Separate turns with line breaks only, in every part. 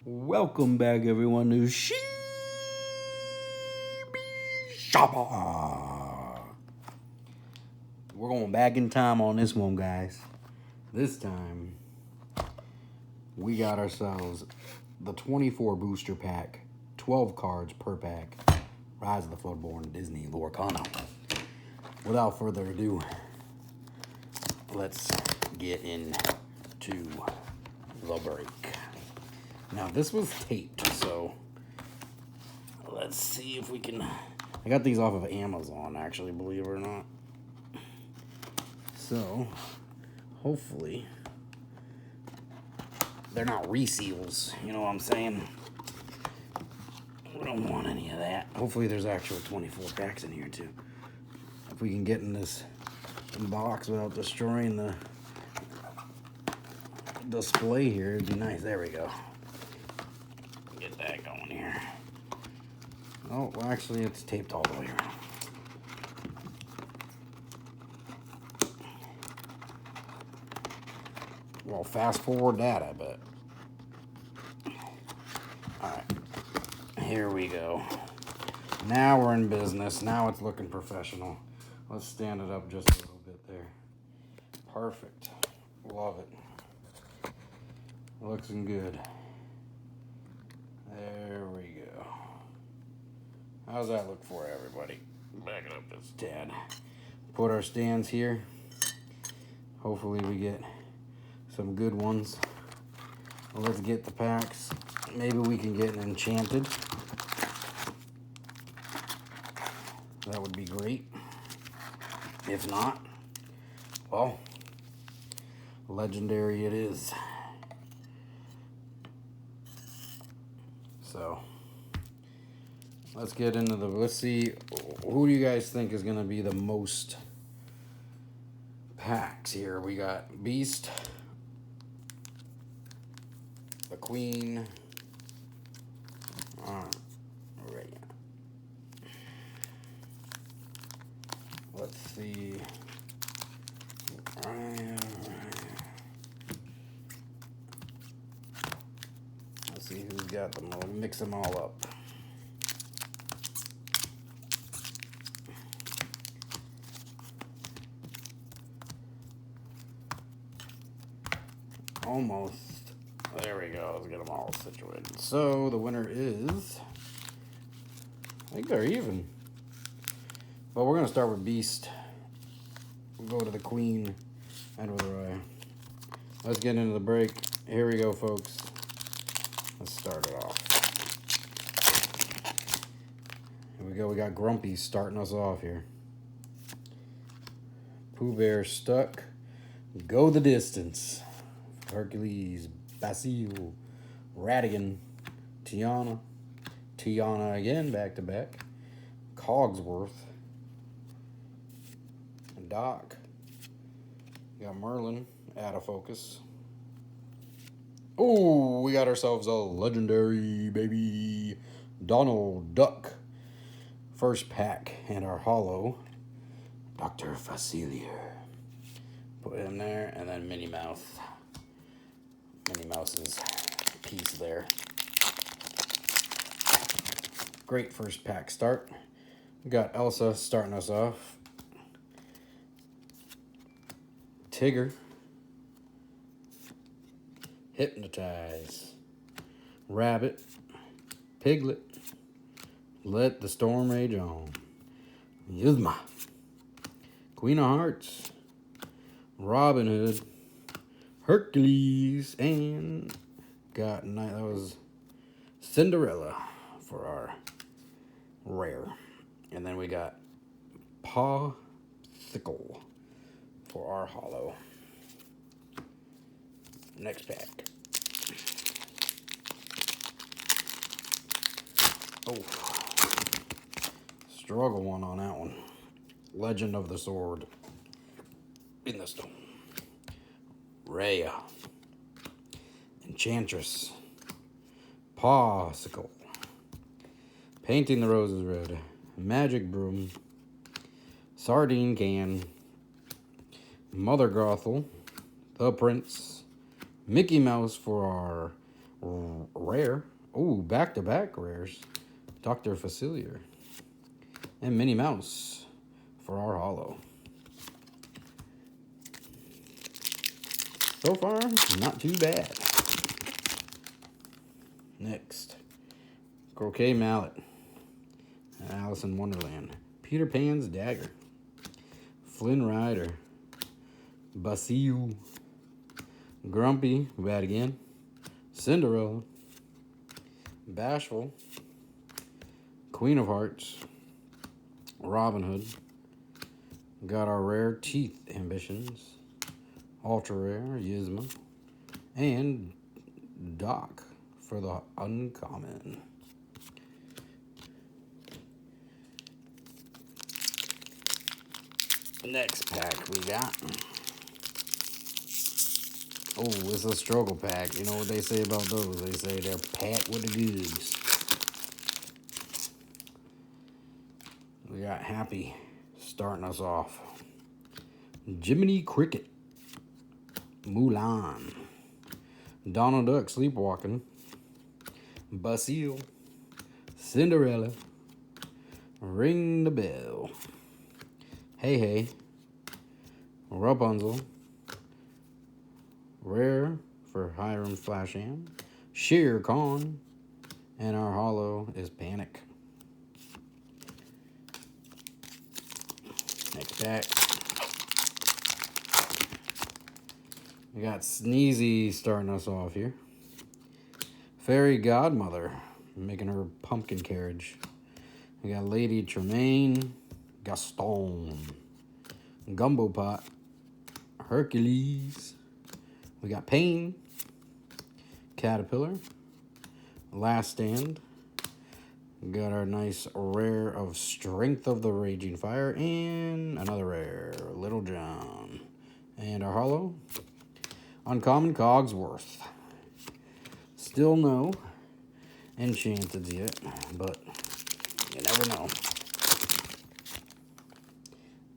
Welcome back, everyone, to Shopper. We're going back in time on this one, guys. This time, we got ourselves the 24 booster pack, 12 cards per pack, Rise of the Floodborn Disney Lorcana. Without further ado, let's get into the break. Now, this was taped, so let's see if we can... I got these off of Amazon, actually, believe it or not. So, hopefully, they're not reseals, you know what I'm saying? We don't want any of that. Hopefully, there's actual 24 packs in here, too. If we can get in this box without destroying the display here, it'd be nice. There we go. Get that going here. Oh, well, actually, it's taped all the way around. Well, fast forward that, I bet. Alright. Here we go. Now we're in business. Now it's looking professional. Let's stand it up just a little bit there. Perfect. Love it. Looking good. There we go. How's that look for everybody? Back it up this tad. Put our stands here. Hopefully we get some good ones. Well, let's get the packs. Maybe we can get an enchanted. That would be great. If not, well, legendary it is. So, let's get into let's see, who do you guys think is going to be the most packs here? We got Beast, the Queen, right. Let's see. Let's see who's got them. We'll mix them all up. Almost. There we go. Let's get them all situated. So the winner is... I think they're even. But we're going to start with Beast. We'll go to the Queen. And with Raya. Let's get into the break. Here we go, folks. Let's start it off. Here we go. We got Grumpy starting us off here. Pooh Bear stuck. Go the distance. Hercules, Basil, Radigan, Tiana again, back to back. Cogsworth, Doc. We got Merlin, out of focus. Oh, we got ourselves a legendary baby Donald Duck. First pack, and our hollow, Dr. Facilier. Put him there, and then Minnie Mouse. Minnie Mouse's piece there. Great first pack start. We got Elsa starting us off. Tigger. Hypnotize. Rabbit. Piglet. Let the storm rage on. Yuzma. Queen of Hearts. Robin Hood. Hercules, and got that was Cinderella for our rare. And then we got Popsicle for our hollow. Next pack. Oh, struggle one on that one. Legend of the Sword in the Stone. Raya, Enchantress, Popsicle, Painting the Roses Red, Magic Broom, Sardine Can, Mother Gothel, The Prince, Mickey Mouse for our Rare. Oh, back-to-back rares. Dr. Facilier. And Minnie Mouse for our holo. So far, not too bad. Next. Croquet Mallet. Alice in Wonderland. Peter Pan's Dagger. Flynn Rider. Basil. Grumpy, bad again. Cinderella. Bashful. Queen of Hearts. Robin Hood. Got our rare Teeth Ambitions. Ultra rare Yzma. And Doc for the uncommon. Next pack we got. Oh, it's a struggle pack. You know what they say about those? They say they're packed with the goods. We got Happy starting us off. Jiminy Cricket. Mulan. Donald Duck Sleepwalking. Basil. Cinderella. Ring the Bell. Hey Hey. Rapunzel. Rare for Hiram Flasham. Shere Khan. And our holo is Panic. Next pack. We got Sneezy starting us off here. Fairy Godmother making her pumpkin carriage. We got Lady Tremaine. Gaston. Gumbo Pot. Hercules. We got Pain. Caterpillar. Last Stand. We got our nice rare of Strength of the Raging Fire. And another rare, Little John. And our holo, uncommon Cogsworth. Still no enchanted yet, but you never know.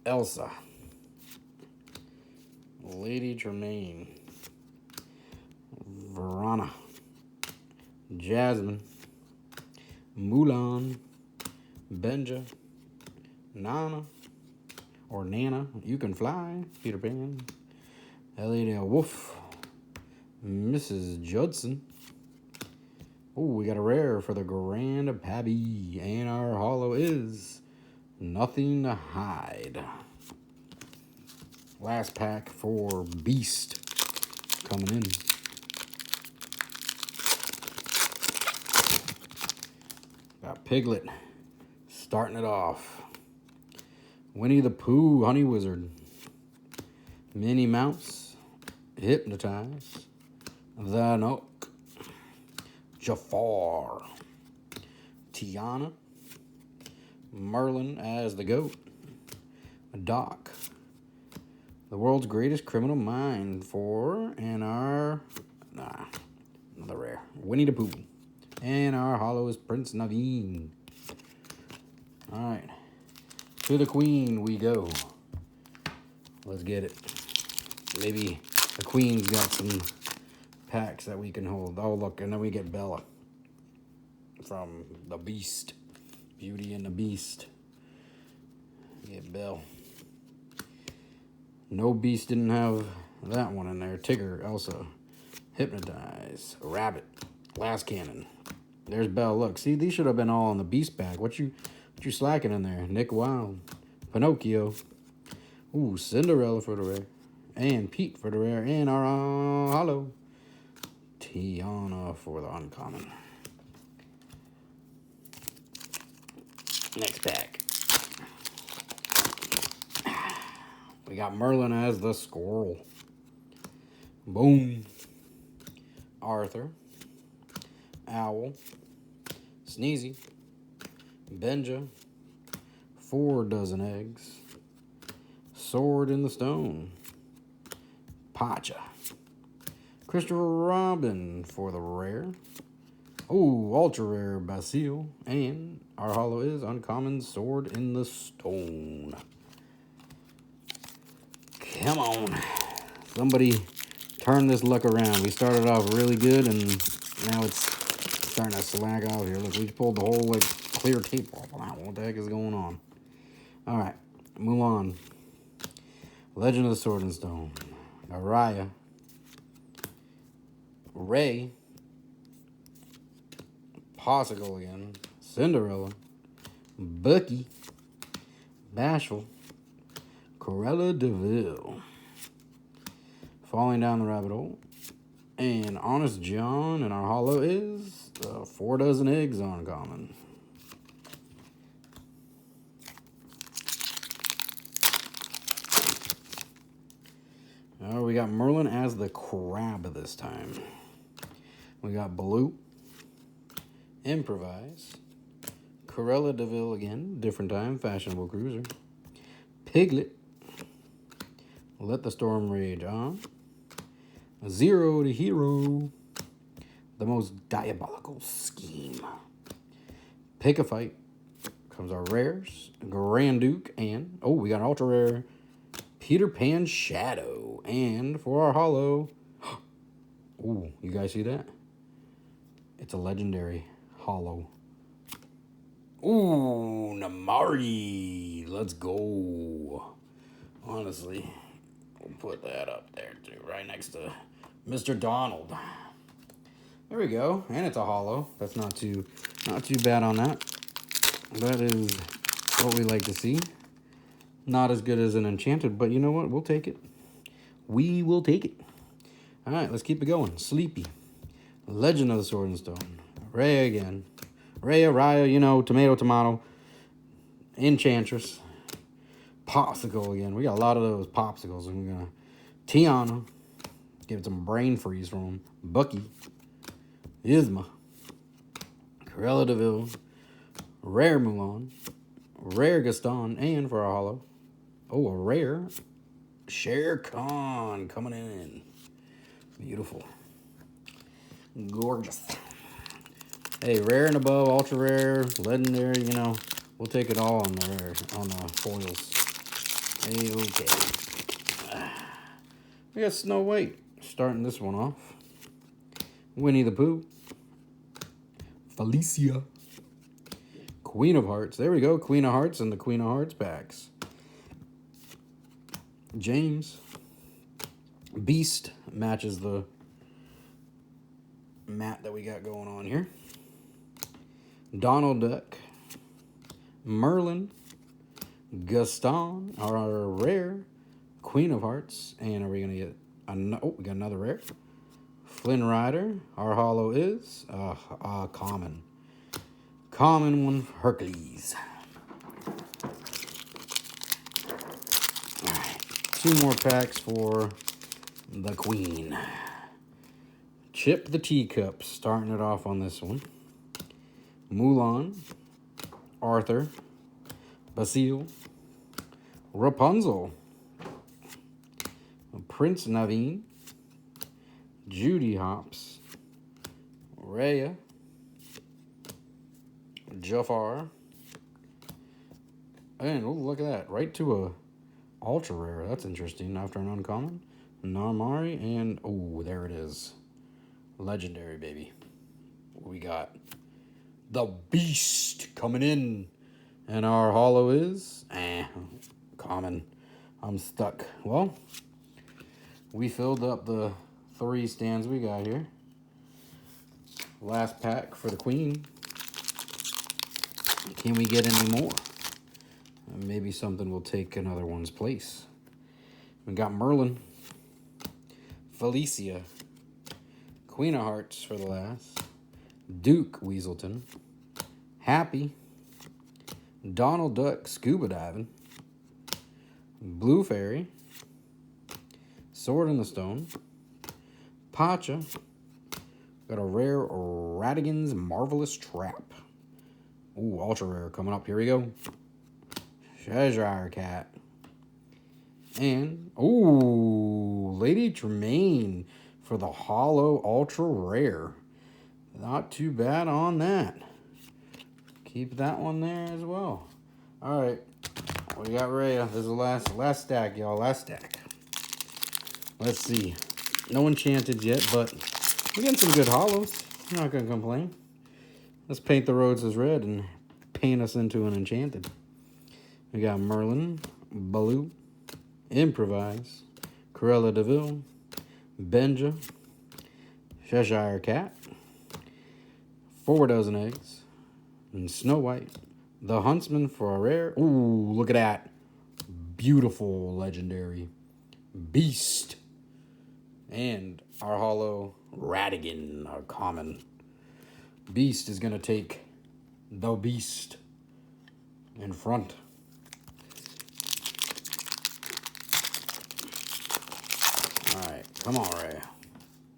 Elsa. Lady Tremaine. Verona. Jasmine. Mulan. Benja. Nana. Or Nana. You Can Fly. Peter Pan. Elliot Wolf. Mrs. Judson. Oh, we got a rare for the Grand Pabby. And our holo is Nothing to Hide. Last pack for Beast coming in. Got Piglet starting it off. Winnie the Pooh, Honey Wizard. Minnie Mouse, Hypnotize. The Nook. Jafar. Tiana. Merlin as the Goat. Doc. The World's Greatest Criminal Mind for, and our, another rare, Winnie the Pooh. And our holo is Prince Naveen. Alright, to the Queen we go. Let's get it. Maybe the Queen's got some packs that we can hold. Oh, look, and then we get Bella from the Beast. Beauty and the Beast. Get Belle. No Beast didn't have that one in there. Tigger, Elsa, Hypnotize, Rabbit, Last Cannon. There's Belle. Look, see, these should have been all in the Beast bag. What you slacking in there? Nick Wilde, Pinocchio. Ooh, Cinderella for the rare. And Pete for the rare. And our holo, Tiana for the uncommon. Next pack. We got Merlin as the Squirrel. Boom. Arthur. Owl. Sneezy. Benja. 4 dozen eggs. Sword in the Stone. Pacha. Christopher Robin for the rare. Oh, ultra rare Basil. And our holo is uncommon Sword in the Stone. Come on. Somebody turn this luck around. We started off really good and Now it's starting to slack off here. Look, we just pulled the whole like clear tape off on that one. What the heck is going on? All right, Mulan. Legend of the Sword and Stone. Araya. Ray. Popsicle again. Cinderella. Bucky. Bashful. Cruella de Vil. Falling down the rabbit hole. And Honest John, and our holo is 4 dozen eggs uncommon. Oh, we got Merlin as the crab this time. We got Blue. Improvise. Cruella de Vil again, different time, fashionable cruiser. Piglet. Let the storm rage on. Zero to Hero. The most diabolical scheme. Pick a fight. Comes our rares. Grand Duke and, oh, we got ultra rare Peter Pan Shadow. And for our holo, oh, you guys see that? It's a legendary holo. Ooh, Namari. Let's go. Honestly, we'll put that up there too, right next to Mr. Donald. There we go. And it's a holo. That's not too bad on that. That is what we like to see. Not as good as an enchanted, but you know what? We'll take it. We will take it. All right, let's keep it going. Sleepy. Legend of the Sword and Stone. Ray again. Ray, Raya, you know, tomato. Enchantress. Popsicle again. We got a lot of those popsicles. And we're going to Tiana. Give it some brain freeze from him. Bucky. Yzma. Cruella de Vil. Rare Mulan. Rare Gaston. And for our holo, oh, a rare Shere Khan coming in. Beautiful. Gorgeous. Hey, rare and above, ultra rare, legendary, you know, we'll take it all on the rare, on the foils. Hey, okay. We got Snow White starting this one off. Winnie the Pooh. Felicia. Queen of Hearts. There we go. Queen of Hearts and the Queen of Hearts packs. James. Beast matches the mat that we got going on here. Donald Duck. Merlin. Gaston. Our rare. Queen of Hearts. And are we going to get... oh, we got another rare. Flynn Rider. Our holo is common. Common one, Hercules. All right, 2 more packs for the Queen. Chip the Teacup, starting it off on this one. Mulan, Arthur, Basile, Rapunzel, Prince Naveen, Judy Hopps, Raya, Jafar, and oh, look at that, right to a ultra rare. That's interesting. After an uncommon, Namari, and oh, there it is, legendary, baby. We got the Beast coming in, and our holo is common. I'm stuck. Well, we filled up the 3 stands we got here. Last pack for the Queen. Can we get any more? Maybe something will take another one's place. We got Merlin. Felicia. Queen of Hearts for the last. Duke Weaselton. Happy. Donald Duck scuba diving. Blue Fairy. Sword in the Stone. Pacha. Got a rare Radigan's Marvelous Trap. Ooh, ultra rare coming up. Here we go. Cheshire Cat. And, ooh, Lady Tremaine for the holo ultra rare. Not too bad on that. Keep that one there as well. All right. We got Raya. This is the last stack, y'all. Last stack. Let's see. No enchanted yet, but we're getting some good holos. I'm not going to complain. Let's paint the roads as red and paint us into an enchanted. We got Merlin, Baloo, Improvise, Cruella de Vil, Benja, Cheshire Cat, 4 dozen eggs, and Snow White, the Huntsman for a rare. Ooh, look at that. Beautiful legendary Beast. And our hollow Radigan, our common. Beast is going to take the Beast in front. Alright, come on, Ray.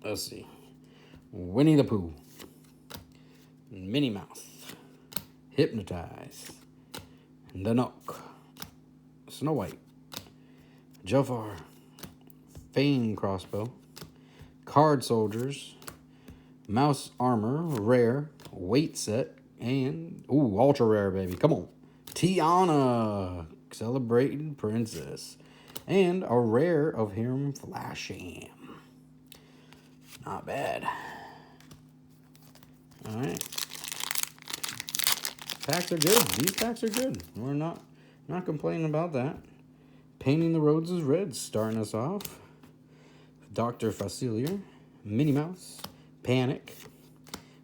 Let's see. Winnie the Pooh. Minnie Mouse. Hypnotize. The Nook. Snow White. Jafar. Fame Crossbow. Card Soldiers. Mouse Armor. Rare. Weight Set. And, ooh, ultra rare, baby. Come on. Tiana. Celebrating Princess. And a rare of him Flasham. Not bad. Alright. Packs are good. These packs are good. We're not complaining about that. Painting the Roads is red. Starting us off. Dr. Facilier. Minnie Mouse. Panic.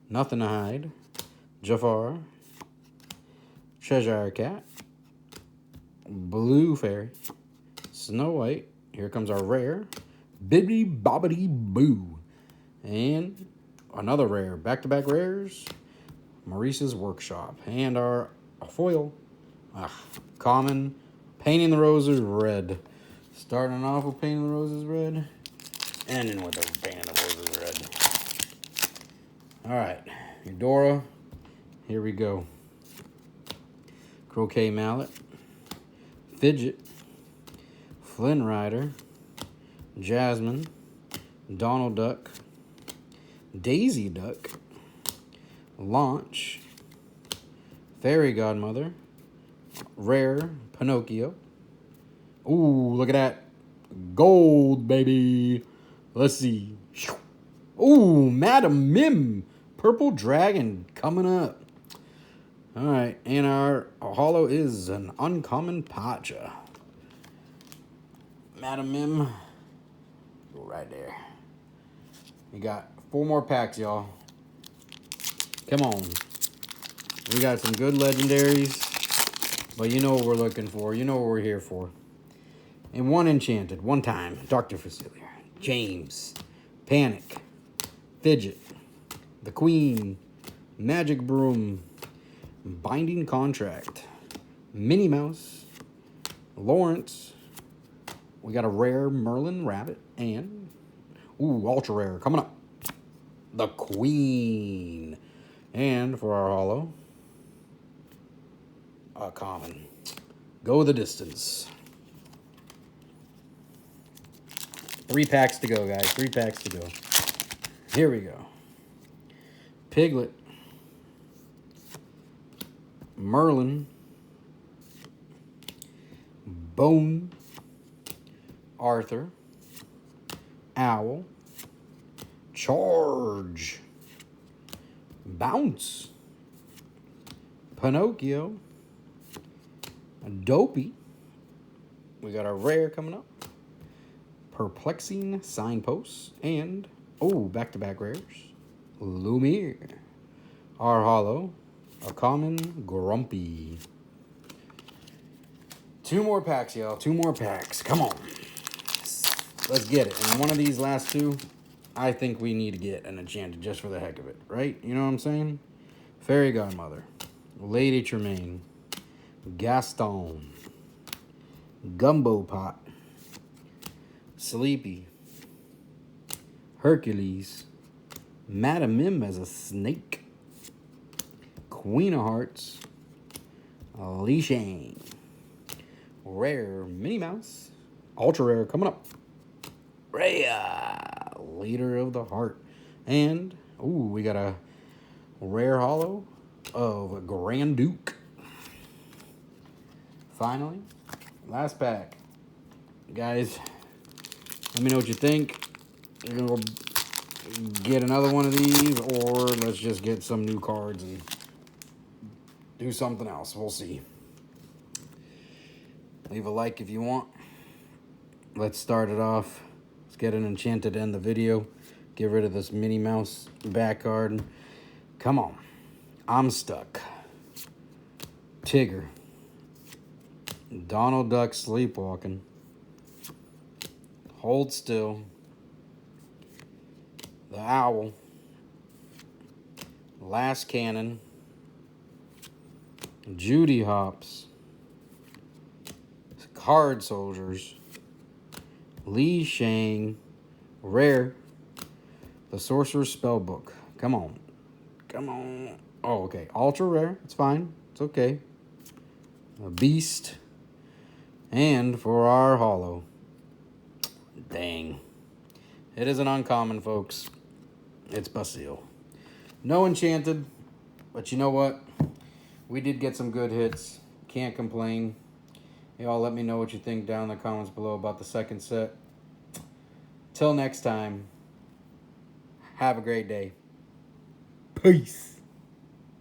Nothing to Hide. Jafar. Cheshire Cat. Blue Fairy. Snow White. Here comes our rare. Bibbidi Bobbidi Boo. And another rare. Back-to-back rares. Maurice's Workshop. And our foil. Common. Painting the Roses red. Starting off with Painting the Roses red. Ending with the Painting the Roses red. Alright. Eudora. Here we go. Croquet Mallet. Fidget. Flynn Rider. Jasmine. Donald Duck. Daisy Duck. Launch. Fairy Godmother. Rare. Pinocchio. Ooh, look at that. Gold, baby. Let's see. Ooh, Madam Mim. Purple Dragon coming up. Alright, and our hollow is an uncommon Pacha. Madam Mim. Go right there. We got 4 more packs, y'all. Come on. We got some good legendaries. But you know what we're looking for. You know what we're here for. And 1 enchanted. 1 time. Dr. Facilier. James. Panic. Fidget. The Queen. Magic Broom. Binding Contract. Minnie Mouse. Lawrence. We got a rare Merlin Rabbit. And, ooh, ultra rare. Coming up. The Queen. And for our hollow, a common. Go the distance. 3 packs to go, guys. 3 packs to go. Here we go. Piglet. Merlin. Bone. Arthur. Owl. Charge. Bounce. Pinocchio. Dopey. We got a rare coming up. Perplexing Signposts. And, oh, back-to-back rares. Lumiere. Our hollow. A common Grumpy. 2 more packs, y'all. 2 more packs. Come on. Let's get it. And one of these last 2, I think we need to get an enchanted just for the heck of it. Right? You know what I'm saying? Fairy Godmother. Lady Tremaine. Gaston. Gumbo Pot. Sleepy. Hercules. Madam Mim as a snake. Queen of Hearts. Li Shang. Rare Minnie Mouse. Ultra rare coming up. Rhea. Leader of the Heart. And, ooh, we got a rare hollow of a Grand Duke. Finally, last pack. Guys, let me know what you think. You're gonna go get another one of these, or let's just get some new cards and do something else. We'll see. Leave a like if you want. Let's start it off. Let's get an enchanted to end the video. Get rid of this Minnie Mouse back card. Come on. I'm stuck. Tigger. Donald Duck sleepwalking. Hold still. The owl. Last cannon. Judy hops. Card soldiers. Li Shang. Rare. The Sorcerer's Spellbook. Come on. Come on. Oh, okay. Ultra rare. It's fine. It's okay. A beast. And for our holo. Dang. It is an uncommon, folks. It's Basile. No enchanted. But you know what? We did get some good hits. Can't complain. Y'all let me know what you think down in the comments below about the second set. Till next time. Have a great day. Peace.